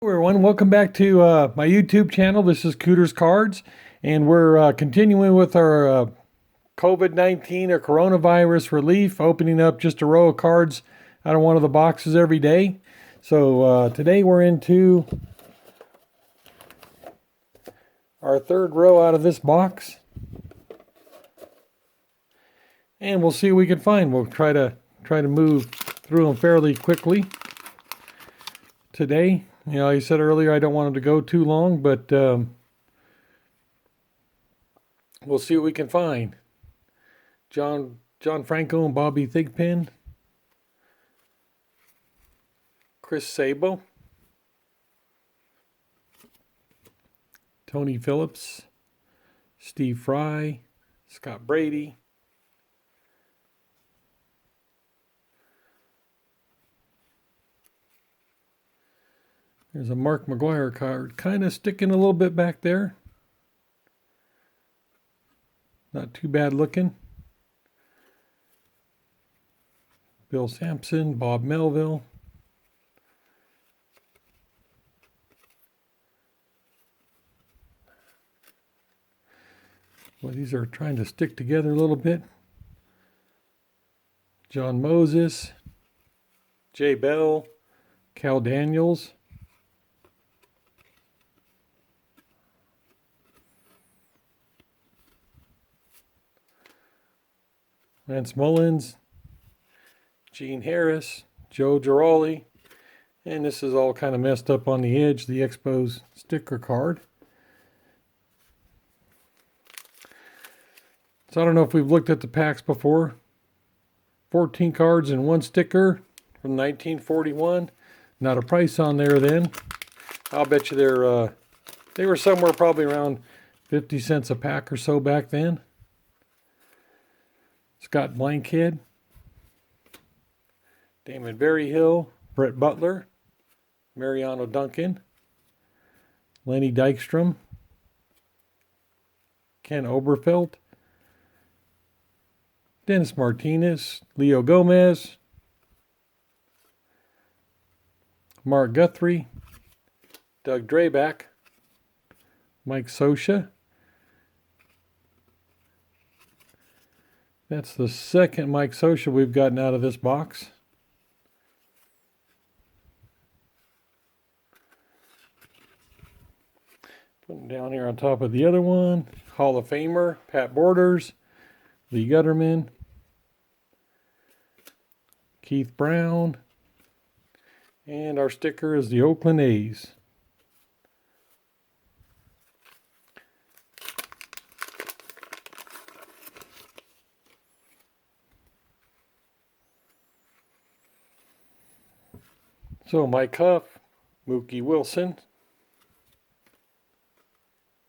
Everyone, welcome back to my YouTube channel. This is Cooters Cards, and we're continuing with our COVID-19 or coronavirus relief, opening up just a row of cards out of one of the boxes every day. So today we're into our third row out of this box, and we'll see what we can find. We'll try to move through them fairly quickly today. You know, I said earlier I don't want them to go too long, but we'll see what we can find. John Franco and Bobby Thigpen, Chris Sabo, Tony Phillips, Steve Fry, Scott Brady, there's a Mark McGwire card, kind of sticking a little bit back there. Not too bad looking. Bill Sampson, Bob Melville. Well, these are trying to stick together a little bit. John Moses, Jay Bell, Cal Daniels. Lance Mullins, Gene Harris, Joe Girardi, and this is all kind of messed up on the edge, the Expos sticker card. So I don't know if we've looked at the packs before. 14 cards and one sticker from 1941. Not a price on there then. I'll bet you they were somewhere probably around 50 cents a pack or so back then. Scott Blankhead, Damon Berryhill, Brett Butler, Mariano Duncan, Lenny Dykstra, Ken Oberfeld, Dennis Martinez, Leo Gomez, Mark Guthrie, Doug Drabek, Mike Scioscia. That's the second Mike Scioscia we've gotten out of this box. Put him down here on top of the other one. Hall of Famer, Pat Borders, Lee Gutterman, Keith Brown, and our sticker is the Oakland A's. So Mike Huff, Mookie Wilson,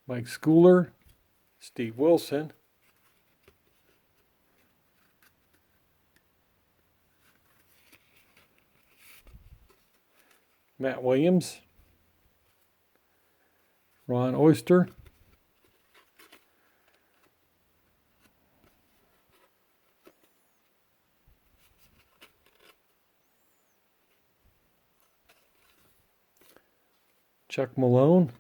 Mike Schooler, Steve Wilson, Matt Williams, Ron Oyster, Chuck Malone,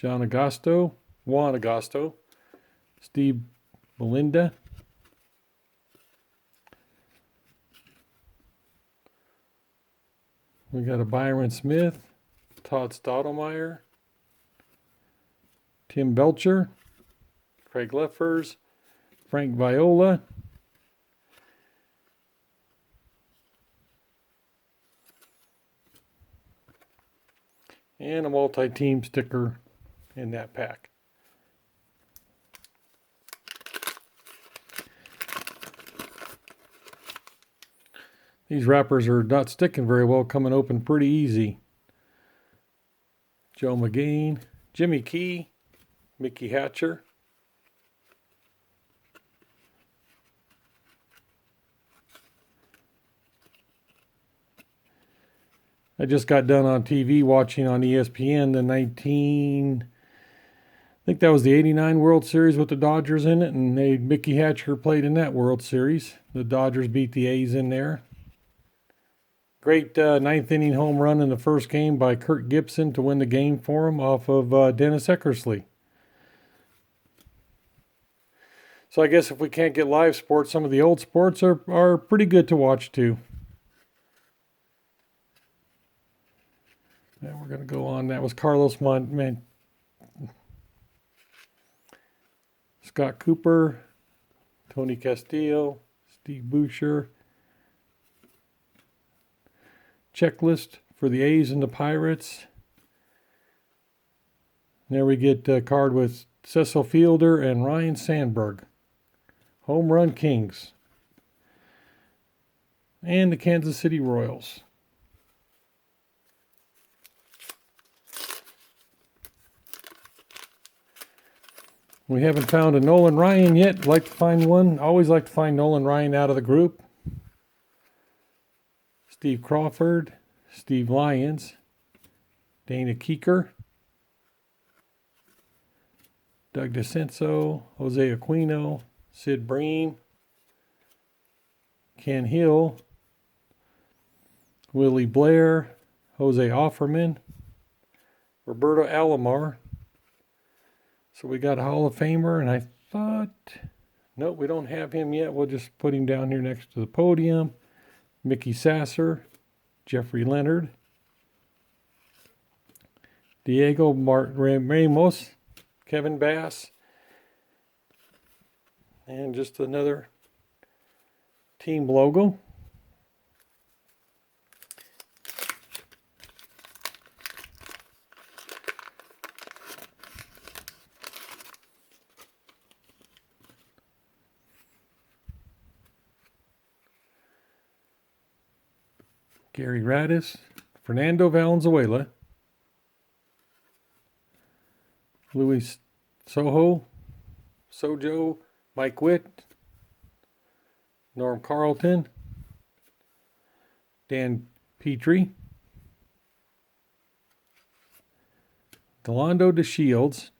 Juan Agosto, Steve Belinda, we got a Byron Smith, Todd Stottlemyre, Tim Belcher, Craig Leffers, Frank Viola, and a multi-team sticker in that pack. These wrappers are not sticking very well, coming open pretty easy. Joe McGain, Jimmy Key, Mickey Hatcher, I just got done on TV watching on ESPN I think that was the '89 World Series with the Dodgers in it, and Mickey Hatcher played in that World Series. The Dodgers beat the A's in there. Great ninth inning home run in the first game by Kirk Gibson to win the game for him off of Dennis Eckersley. So I guess if we can't get live sports, some of the old sports are pretty good to watch too. Now we're going to go on. That was Carlos Scott Cooper, Tony Castillo, Steve Boucher. Checklist for the A's and the Pirates. There we get a card with Cecil Fielder and Ryan Sandberg. Home Run Kings. And the Kansas City Royals. We haven't found a Nolan Ryan yet. Like to find one. Always like to find Nolan Ryan out of the group. Steve Crawford, Steve Lyons, Dana Keeker, Doug DeCenso, Jose Aquino, Sid Bream, Ken Hill, Willie Blair, Jose Offerman, Roberto Alomar. So we got a Hall of Famer, and I thought, nope, we don't have him yet. We'll just put him down here next to the podium. Mickey Sasser, Jeffrey Leonard, Diego Ramos, Kevin Bass, and just another team logo. Gary Radis, Fernando Valenzuela, Luis Sojo, Mike Witt, Norm Carlton, Dan Petrie, Delando DeShields,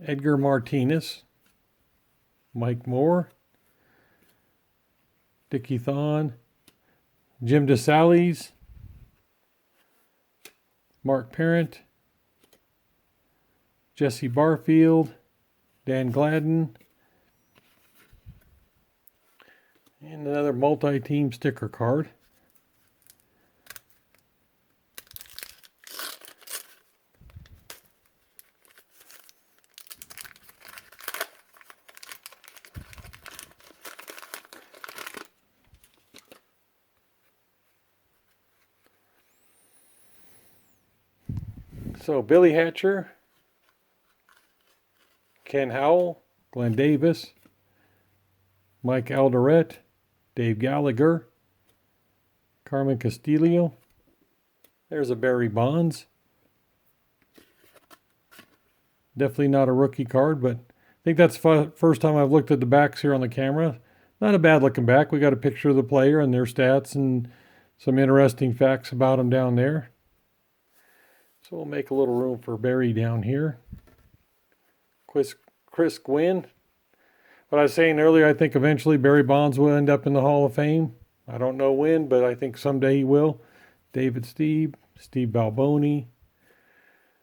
Edgar Martinez, Mike Moore, Dickie Thon, Jim DeSales, Mark Parent, Jesse Barfield, Dan Gladden, and another multi-team sticker card. So Billy Hatcher, Ken Howell, Glenn Davis, Mike Alderette, Dave Gallagher, Carmen Castillo. There's a Barry Bonds. Definitely not a rookie card, but I think that's the first time I've looked at the backs here on the camera. Not a bad looking back. We got a picture of the player and their stats and some interesting facts about him down there. So we'll make a little room for Barry down here. Chris Gwynn. What I was saying earlier, I think eventually Barry Bonds will end up in the Hall of Fame. I don't know when, but I think someday he will. David Steve Balboni,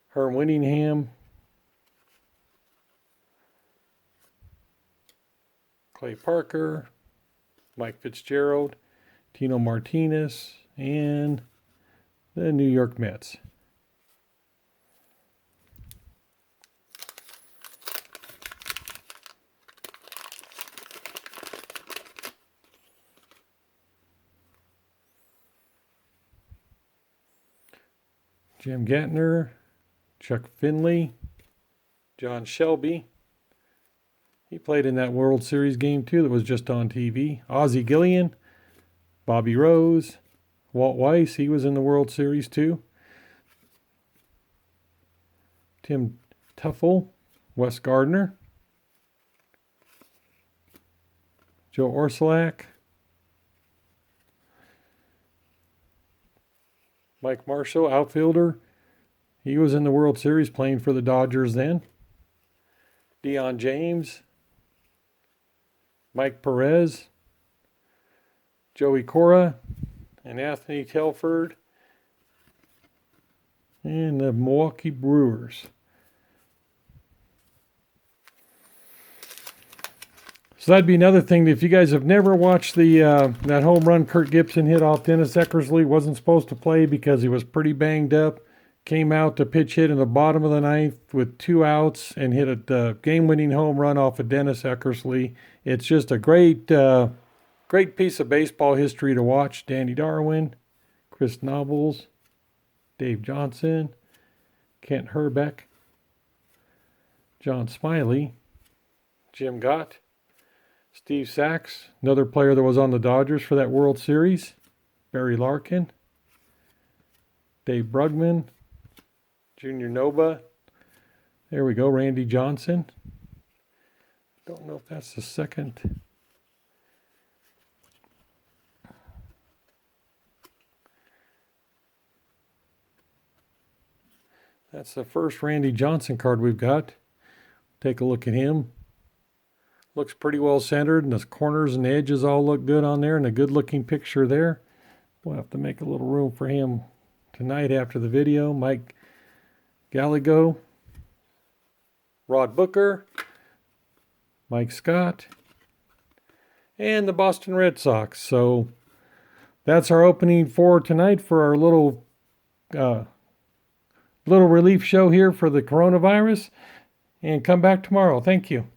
Herm Winningham, Clay Parker, Mike Fitzgerald, Tino Martinez, and the New York Mets. Jim Gantner, Chuck Finley, John Shelby. He played in that World Series game too that was just on TV. Ozzie Gillian, Bobby Rose, Walt Weiss, he was in the World Series too. Tim Teufel, Wes Gardner, Joe Orsulak, Mike Marshall, outfielder. He was in the World Series playing for the Dodgers then. Deion James, Mike Perez, Joey Cora and Anthony Telford, and the Milwaukee Brewers. So that'd be another thing. If you guys have never watched the that home run Kirk Gibson hit off Dennis Eckersley, wasn't supposed to play because he was pretty banged up. Came out to pitch hit in the bottom of the ninth with 2 outs and hit a game-winning home run off of Dennis Eckersley. It's just a great piece of baseball history to watch. Danny Darwin, Chris Nobles, Dave Johnson, Kent Herbeck, John Smiley, Jim Gott, Steve Sachs, another player that was on the Dodgers for that World Series, Barry Larkin, Dave Brugman, Junior Nova. There we go, Randy Johnson. Don't know if that's the second. That's the first Randy Johnson card we've got. Take a look at him. Looks pretty well centered, and the corners and the edges all look good on there, and a good looking picture there. We'll have to make a little room for him tonight after the video. Mike Gallego, Rod Booker, Mike Scott, and the Boston Red Sox. So that's our opening for tonight for our little relief show here for the coronavirus. And come back tomorrow. Thank you.